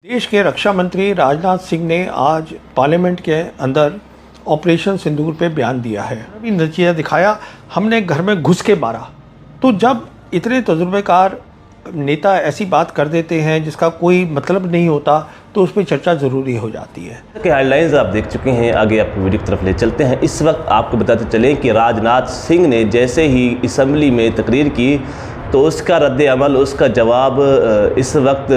देश के रक्षा मंत्री राजनाथ सिंह ने आज पार्लियामेंट के अंदर ऑपरेशन सिंदूर पे बयान दिया है। अभी नतीजा दिखाया, हमने घर में घुस के मारा। तो जब इतने तजुर्बेकार नेता ऐसी बात कर देते हैं जिसका कोई मतलब नहीं होता, तो उस पर चर्चा ज़रूरी हो जाती है। के हेडलाइंस आप देख चुके हैं, आगे आपको वीडियो की तरफ ले चलते हैं। इस वक्त आपको बताते चलें कि राजनाथ सिंह ने जैसे ही असेंबली में तकरीर की तो उसका रद्द अमल, उसका जवाब इस वक्त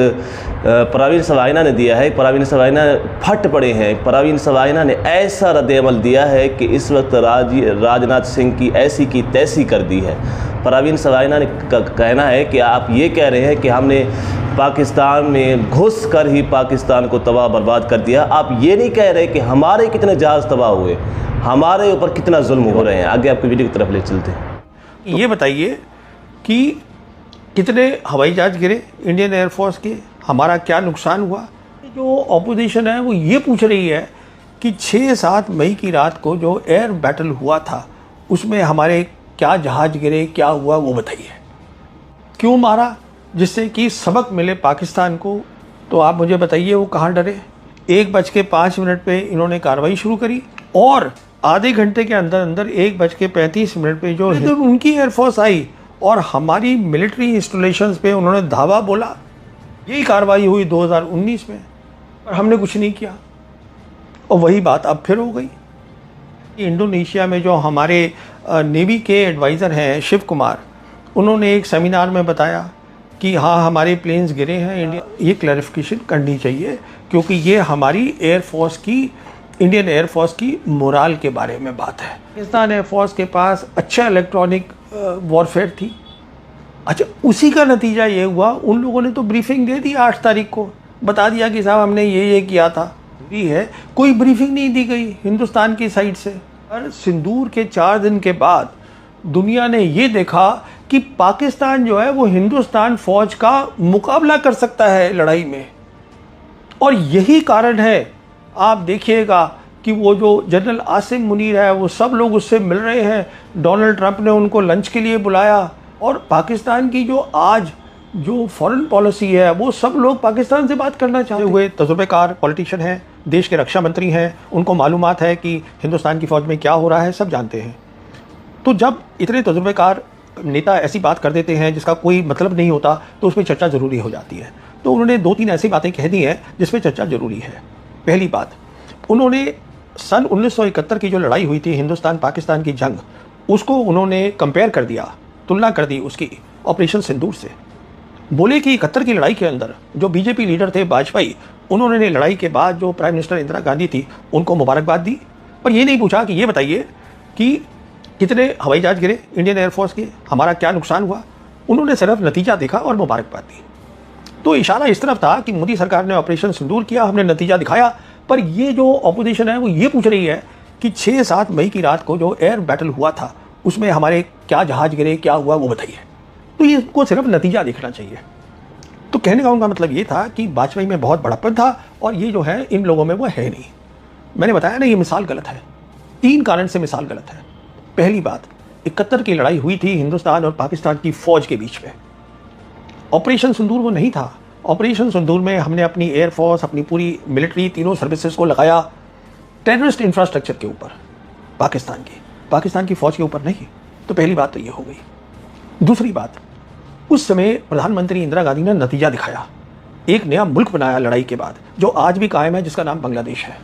परवीन सवाइना ने दिया है। परवीन सवाइना फट पड़े हैं। परवीन सवाइना ने ऐसा रद्द अमल दिया है कि इस वक्त राजनाथ सिंह की ऐसी की तैसी कर दी है। परवीन सवाइना ने कहना है कि आप ये कह रहे हैं कि हमने पाकिस्तान में घुस कर ही पाकिस्तान को तबाह बर्बाद कर दिया। आप ये नहीं कह रहे कि हमारे कितने जहाज़ तबाह हुए, हमारे ऊपर कितना जुल्म हो रहे हैं। आगे आपको वीडियो की तरफ ले चलते हैं। ये बताइए कि कितने हवाई जहाज गिरे इंडियन एयरफोर्स के, हमारा क्या नुकसान हुआ। जो ऑपोजिशन है वो ये पूछ रही है कि 6-7 मई की रात को जो एयर बैटल हुआ था उसमें हमारे क्या जहाज गिरे, क्या हुआ, वो बताइए। क्यों मारा, जिससे कि सबक मिले पाकिस्तान को। तो आप मुझे बताइए वो कहाँ डरे। 1:05 पे इन्होंने कार्रवाई शुरू करी और आधे घंटे के अंदर अंदर 1:35 पे जो तो उनकी एयरफोर्स आई और हमारी मिलिट्री इंस्टॉलेशंस पे उन्होंने धावा बोला। यही कार्रवाई हुई 2019 में, पर हमने कुछ नहीं किया। और वही बात अब फिर हो गई। इंडोनेशिया में जो हमारे नेवी के एडवाइज़र हैं शिव कुमार, उन्होंने एक सेमिनार में बताया कि हाँ हमारे प्लेन्स गिरे हैं। इंडिया ये क्लैरिफिकेशन करनी चाहिए, क्योंकि ये हमारी एयरफोर्स की, इंडियन एयरफोर्स की मोराल के बारे में बात है। पाकिस्तान एयरफोर्स के पास अच्छा इलेक्ट्रॉनिक वॉरफेयर थी। अच्छा, उसी का नतीजा ये हुआ, उन लोगों ने तो ब्रीफिंग दे दी 8 तारीख को, बता दिया कि साहब हमने ये किया था। ये है, कोई ब्रीफिंग नहीं दी गई हिंदुस्तान की साइड से। और सिंदूर के 4 दिन के बाद दुनिया ने ये देखा कि पाकिस्तान जो है वो हिंदुस्तान फौज का मुकाबला कर सकता है लड़ाई में। और यही कारण है, आप देखिएगा कि वो जो जनरल आसिम मुनीर है वो सब लोग उससे मिल रहे हैं। डोनाल्ड ट्रंप ने उनको लंच के लिए बुलाया। और पाकिस्तान की जो आज जो फॉरेन पॉलिसी है वो सब लोग पाकिस्तान से बात करना चाहते हुए तजुर्बेकार पॉलिटिशियन हैं, देश के रक्षा मंत्री हैं, उनको मालूमात है कि हिंदुस्तान की फ़ौज में क्या हो रहा है, सब जानते हैं। तो जब इतने तजुर्बेकार नेता ऐसी बात कर देते हैं जिसका कोई मतलब नहीं होता, तो उस पर चर्चा ज़रूरी हो जाती है। तो उन्होंने 2-3 ऐसी बातें कह दी हैं जिस पर चर्चा ज़रूरी है। पहली बात, उन्होंने सन 1971 की जो लड़ाई हुई थी हिंदुस्तान पाकिस्तान की जंग, उसको उन्होंने कंपेयर कर दिया, तुलना कर दी उसकी ऑपरेशन सिंदूर से। बोले कि 71 की लड़ाई के अंदर जो बीजेपी लीडर थे वाजपेयी, उन्होंने लड़ाई के बाद जो प्राइम मिनिस्टर इंदिरा गांधी थी उनको मुबारकबाद दी, पर ये नहीं पूछा कि ये बताइए कि कितने हवाई जहाज गिरे इंडियन एयरफोर्स के, हमारा क्या नुकसान हुआ। उन्होंने सिर्फ नतीजा देखा और मुबारकबाद दी। तो इशारा इस तरफ था कि मोदी सरकार ने ऑपरेशन सिंदूर किया, हमने नतीजा दिखाया। पर ये जो ऑपोजिशन है वो ये पूछ रही है कि 6-7 मई की रात को जो एयर बैटल हुआ था उसमें हमारे क्या जहाज गिरे, क्या हुआ, वो बताइए। तो ये को सिर्फ नतीजा देखना चाहिए। तो कहने का उनका मतलब ये था कि वाजपेयी में बहुत बड़प्पन था और ये जो है इन लोगों में वो है नहीं। मैंने बताया ना, ये मिसाल गलत है। 3 कारण से मिसाल गलत है। पहली बात, 71 की लड़ाई हुई थी हिंदुस्तान और पाकिस्तान की फ़ौज के बीच में। ऑपरेशन सिंदूर वो नहीं था। ऑपरेशन सिंदूर में हमने अपनी एयरफोर्स, अपनी पूरी मिलिट्री, तीनों सर्विसेज को लगाया टेररिस्ट इंफ्रास्ट्रक्चर के ऊपर, पाकिस्तान की फ़ौज के ऊपर नहीं। तो पहली बात तो ये हो गई। दूसरी बात, उस समय प्रधानमंत्री इंदिरा गांधी ने नतीजा दिखाया, एक नया मुल्क बनाया लड़ाई के बाद, जो आज भी कायम है, जिसका नाम बांग्लादेश है।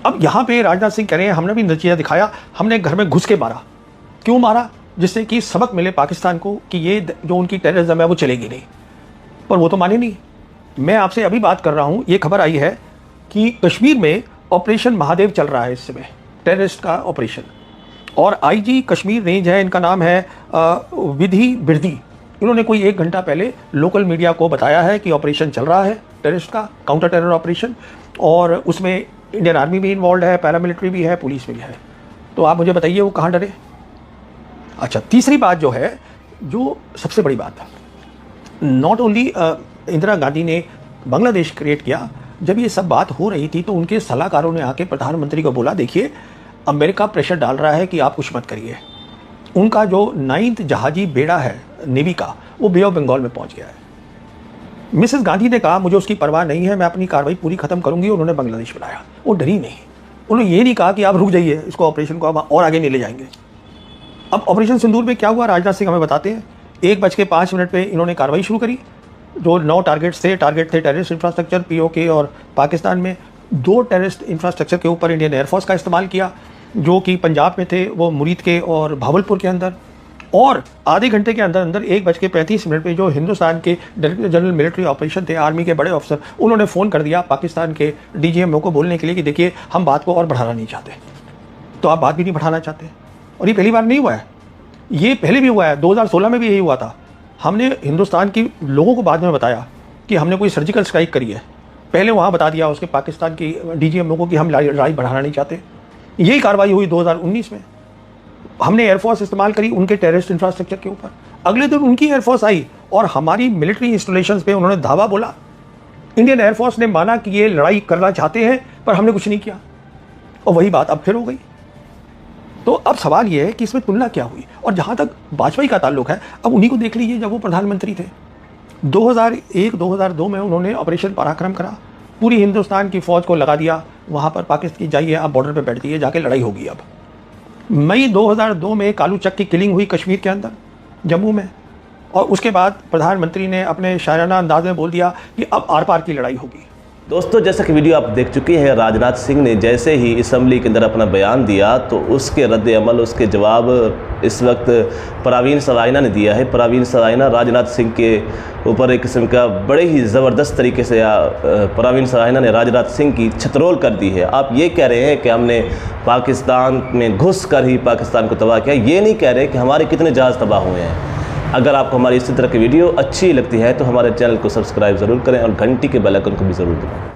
अब यहाँ पे राजनाथ सिंह कह रहे हैं हमने भी नतीजा दिखाया, हमने घर में घुस के मारा। क्यों मारा, जिससे कि सबक मिले पाकिस्तान को कि ये जो उनकी टेररिज्म है वो चलेगी नहीं। पर वो तो माने नहीं। मैं आपसे अभी बात कर रहा हूँ, ये खबर आई है कि कश्मीर में ऑपरेशन महादेव चल रहा है इस समय, टेररिस्ट का ऑपरेशन। और आईजी कश्मीर रेंज है, इनका नाम है विधि बिरदी। इन्होंने कोई 1 घंटा पहले लोकल मीडिया को बताया है कि ऑपरेशन चल रहा है टेररिस्ट का, काउंटर टेरर ऑपरेशन, और उसमें इंडियन आर्मी भी इन्वॉल्व है, पैरामिलिट्री भी है, पुलिस भी है। तो आप मुझे बताइए वो कहाँ डरे। अच्छा, तीसरी बात जो है, जो सबसे बड़ी बात है, नॉट ओनली इंदिरा गांधी ने बांग्लादेश क्रिएट किया। जब ये सब बात हो रही थी तो उनके सलाहकारों ने आके प्रधानमंत्री को बोला, देखिए अमेरिका प्रेशर डाल रहा है कि आप कुछ मत करिए। उनका जो 9th जहाजी बेड़ा है नेवी का, वो बे ऑफ बंगाल में पहुंच गया है। मिसेस गांधी ने कहा मुझे उसकी परवाह नहीं है, मैं अपनी कार्रवाई पूरी खत्म करूंगी। उन्होंने बांग्लादेश बनाया, वो डरी नहीं। उन्होंने ये नहीं कहा कि आप रुक जाइए, इसको ऑपरेशन को अब और आगे नहीं ले जाएंगे। अब ऑपरेशन सिंदूर में क्या हुआ, राजनाथ सिंह हमें बताते हैं। 1:05 पे इन्होंने कार्रवाई शुरू करी। जो 9 टारगेट थे टेररिस्ट इंफ्रास्ट्रक्चर पीओके और पाकिस्तान में 2 टेररिस्ट इंफ्रास्ट्रक्चर के ऊपर इंडियन एयरफोर्स का इस्तेमाल किया, जो कि पंजाब में थे, वो मुरीद के और भावलपुर के अंदर। और आधे घंटे के अंदर अंदर 1:35 पे जो हिंदुस्तान के डायरेक्टर जनरल मिलिट्री ऑपरेशन थे, आर्मी के बड़े अफसर, उन्होंने फ़ोन कर दिया पाकिस्तान के डीजीएमओ को बोलने के लिए कि देखिए हम बात को और बढ़ाना नहीं चाहते। तो आप बात भी नहीं बढ़ाना चाहते। और ये पहली बार नहीं हुआ है, ये पहले भी हुआ है। 2016 में भी यही हुआ था। हमने हिंदुस्तान के लोगों को बाद में बताया कि हमने कोई सर्जिकल स्ट्राइक करी है, पहले वहाँ बता दिया उसके पाकिस्तान की डीजीएमओ को कि हम लड़ाई बढ़ाना नहीं चाहते। यही कार्रवाई हुई 2019 में। हमने एयरफोर्स इस्तेमाल करी उनके टेररिस्ट इंफ्रास्ट्रक्चर के ऊपर। अगले दिन उनकी एयरफोर्स आई और हमारी मिलिट्री इंस्टॉलेशंस पे उन्होंने धावा बोला। इंडियन एयरफोर्स ने माना कि ये लड़ाई करना चाहते हैं, पर हमने कुछ नहीं किया। और वही बात अब फिर हो गई। तो अब सवाल ये है कि इसमें तुलना क्या हुई। और जहाँ तक वाजपेयी का ताल्लुक है, अब उन्हीं को देख लीजिए जब वो प्रधानमंत्री थे। 2001-2002 में उन्होंने ऑपरेशन पराक्रम करा, पूरी हिंदुस्तान की फ़ौज को लगा दिया वहाँ पर, पाकिस्तान जाइए आप बॉर्डर पे बैठ जाइए, जाके लड़ाई होगी। अब मई 2002 में कालू चक की किलिंग हुई कश्मीर के अंदर, जम्मू में, और उसके बाद प्रधानमंत्री ने अपने शायराना अंदाज में बोल दिया कि अब आर पार की लड़ाई होगी। दोस्तों, जैसा कि वीडियो आप देख चुके हैं, राजनाथ सिंह ने जैसे ही असेंबली के अंदर अपना बयान दिया तो उसके रद्द अमल, उसके जवाब इस वक्त परवीन सवाइना ने दिया है। परवीन सवाइना राजनाथ सिंह के ऊपर एक किस्म का बड़े ही ज़बरदस्त तरीके से परवीन सवाइना ने राजनाथ सिंह की छतरोल कर दी है। आप ये कह रहे हैं कि हमने पाकिस्तान में घुस कर ही पाकिस्तान को तबाह किया, ये नहीं कह रहे कि हमारे कितने जहाज़ तबाह हुए हैं। अगर आपको हमारी इसी तरह की वीडियो अच्छी लगती है तो हमारे चैनल को सब्सक्राइब ज़रूर करें और घंटी के बेल आइकन को भी ज़रूर दबाएं।